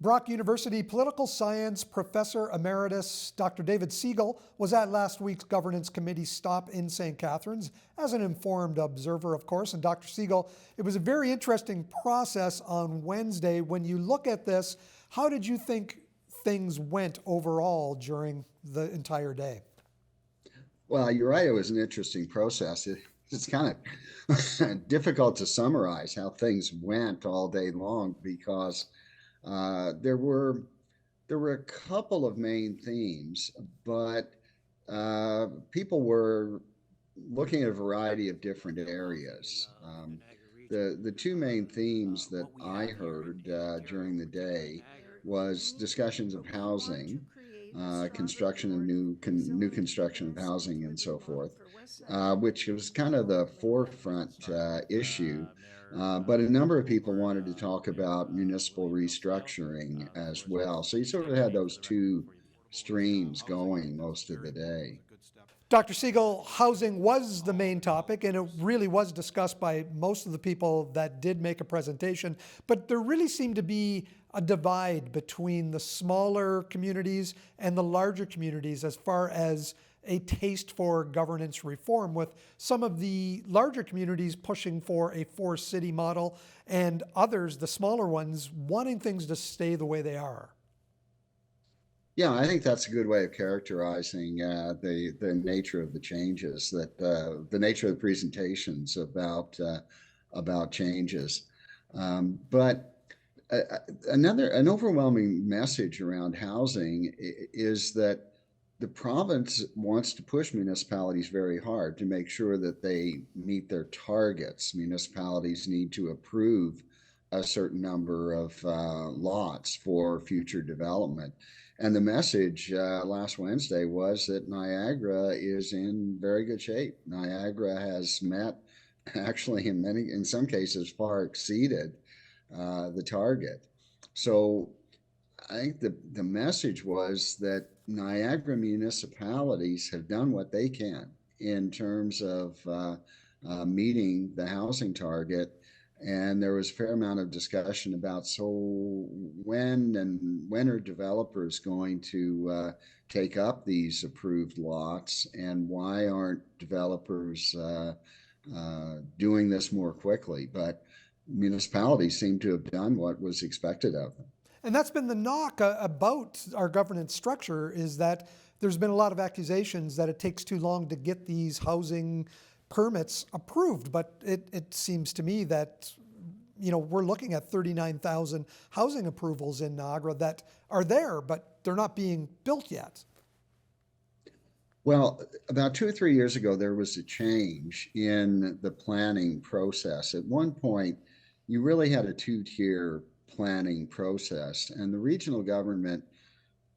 Brock University Political Science Professor Emeritus Dr. David Siegel was at last week's Governance Committee stop in St. Catharines as an informed observer, of course. And Dr. Siegel, it was a very interesting process on Wednesday. When you look at this, how did you think things went overall during the entire day? Well, you're right. It was an interesting process. It's kind of difficult to summarize how things went all day long because there were a couple of main themes, but people were looking at a variety of different areas. The two main themes that I heard during the day was discussions of housing, construction of new construction of housing and so forth, which was kind of the forefront issue. But a number of people wanted to talk about municipal restructuring as well. So you sort of had those two streams going most of the day. Dr. Siegel, housing was the main topic, and it really was discussed by most of the people that did make a presentation. But there really seemed to be a divide between the smaller communities and the larger communities as far as a taste for governance reform, with some of the larger communities pushing for a four-city model and others, the smaller ones, wanting things to stay the way they are. Yeah, I think that's a good way of characterizing the nature of the changes, that the nature of the presentations about changes. But an overwhelming message around housing is that the province wants to push municipalities very hard to make sure that they meet their targets. Municipalities need to approve a certain number of lots for future development. And the message last Wednesday was that Niagara is in very good shape. Niagara has met, actually in some cases, far exceeded the target. So I think the message was that Niagara municipalities have done what they can in terms of meeting the housing target. And there was a fair amount of discussion about, so when are developers going to take up these approved lots, and why aren't developers doing this more quickly? But municipalities seem to have done what was expected of them. And that's been the knock about our governance structure, is that there's been a lot of accusations that it takes too long to get these housing permits approved. But it seems to me that, we're looking at 39,000 housing approvals in Niagara that are there, but they're not being built yet. Well, about 2 or 3 years ago, there was a change in the planning process. At one point, you really had a two-tier planning process, and the regional government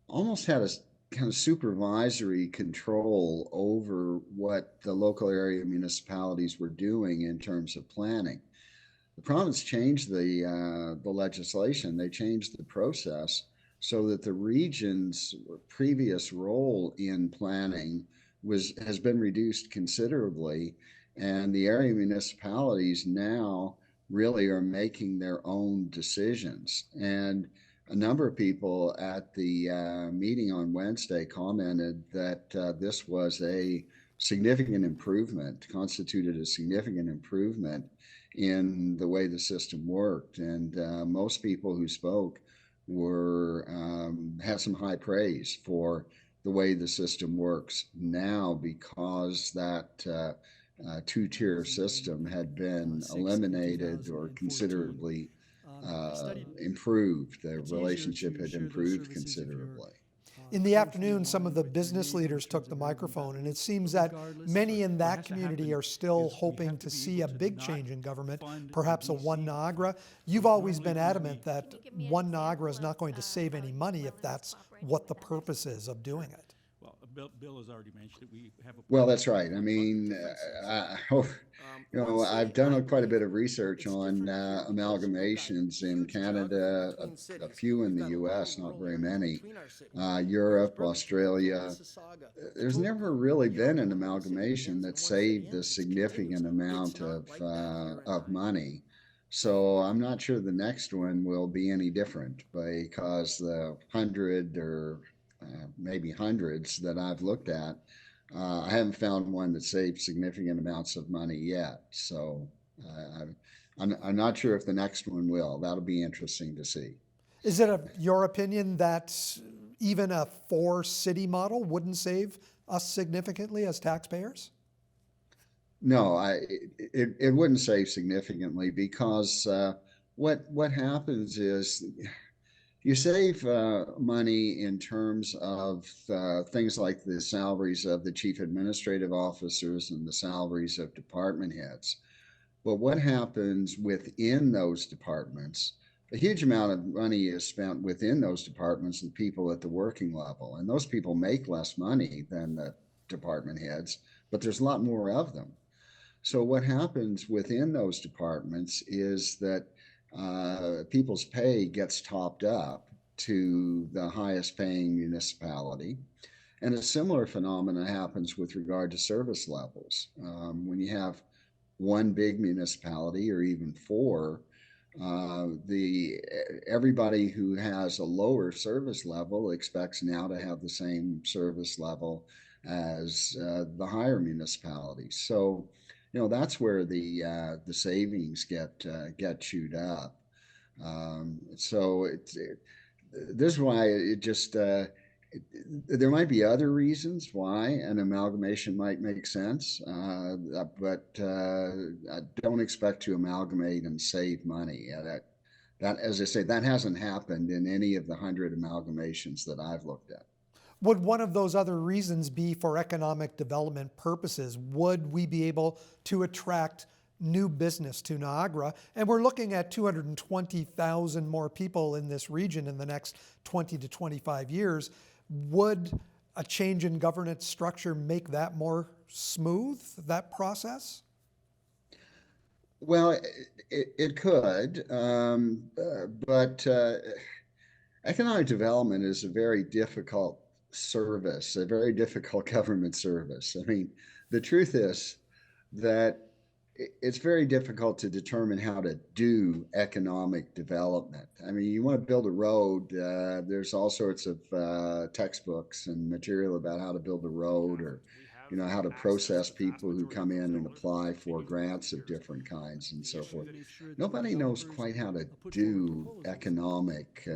almost had a kind of supervisory control over what the local area municipalities were doing in terms of planning. The province changed the legislation. They changed the process so that the region's previous role in planning has been reduced considerably, and the area municipalities now really are making their own decisions. And a number of people at the meeting on Wednesday commented that this was a significant improvement, constituted a significant improvement in the way the system worked. And most people who spoke had some high praise for the way the system works now, because that two-tier system had been eliminated or considerably improved. The relationship had improved considerably. In the afternoon, some of the business leaders took the microphone, and it seems that many in that community are still hoping to see a big change in government, perhaps a One Niagara. You've always been adamant that One Niagara is not going to save any money if that's what the purpose is of doing it. Bill has already mentioned it. We have a well, that's right. I mean, I've done quite a bit of research on amalgamations in Canada, a few in the U.S., not very many, Europe, Australia. There's never really been an amalgamation that saved a significant amount of money. So I'm not sure the next one will be any different because the hundred or maybe hundreds that I've looked at, I haven't found one that saved significant amounts of money yet. So I'm not sure if the next one will. That'll be interesting to see. Is it your opinion that even a 4-city model wouldn't save us significantly as taxpayers? No, it wouldn't save significantly because what happens is you save money in terms of things like the salaries of the chief administrative officers and the salaries of department heads. But what happens within those departments? A huge amount of money is spent within those departments, the people at the working level, and those people make less money than the department heads, but there's a lot more of them. So what happens within those departments is that people's pay gets topped up to the highest paying municipality. And a similar phenomena happens with regard to service levels. When you have one big municipality or even four, the everybody who has a lower service level expects now to have the same service level as the higher municipalities. So, that's where the savings get chewed up. This is why it just there might be other reasons why an amalgamation might make sense, but I don't expect to amalgamate and save money. That, as I say, that hasn't happened in any of the 100 amalgamations that I've looked at. Would one of those other reasons be for economic development purposes? Would we be able to attract new business to Niagara? And we're looking at 220,000 more people in this region in the next 20 to 25 years. Would a change in governance structure make that more smooth, that process? Well, it could, but economic development is a very difficult service, a very difficult government service. I mean, the truth is that it's very difficult to determine how to do economic development. I mean, you want to build a road, there's all sorts of textbooks and material about how to build a road, or how to process people who come in and apply for grants of different kinds and so forth. Nobody knows quite how to do economic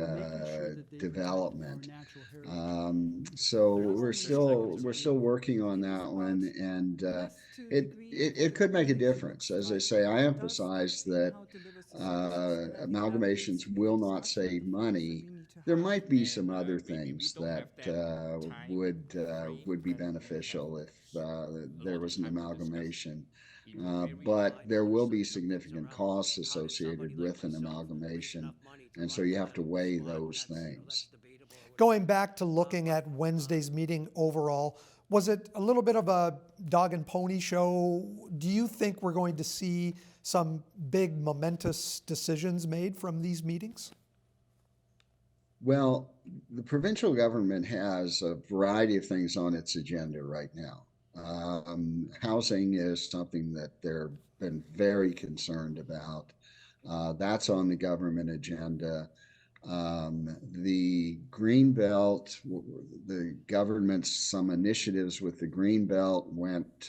development. So we're still working on that one, and it could make a difference. As I say, I emphasize that amalgamations will not save money. There might be some other things that would be beneficial if there was an amalgamation, but there will be significant costs associated with an amalgamation, and so you have to weigh those things. Going back to looking at Wednesday's meeting overall, was it a little bit of a dog and pony show? Do you think we're going to see some big momentous decisions made from these meetings? Well, the provincial government has a variety of things on its agenda right now. Housing is something that they've been very concerned about. That's on the government agenda. The green belt, the government's some initiatives with the green belt went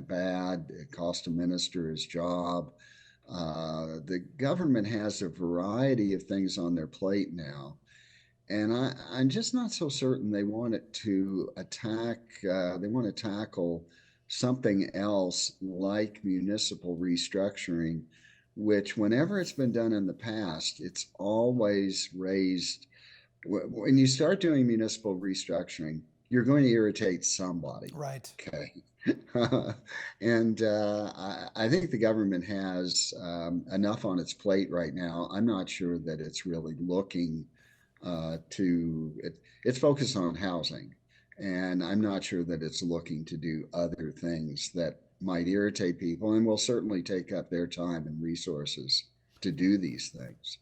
bad. It cost a minister his job. The government has a variety of things on their plate now, and I'm just not so certain they want it to attack. They want to tackle something else like municipal restructuring, which, whenever it's been done in the past, it's always raised. When you start doing municipal restructuring, you're going to irritate somebody. Right. Okay. And I think the government has enough on its plate right now. I'm not sure that it's really looking it's focused on housing, and I'm not sure that it's looking to do other things that might irritate people and will certainly take up their time and resources to do these things.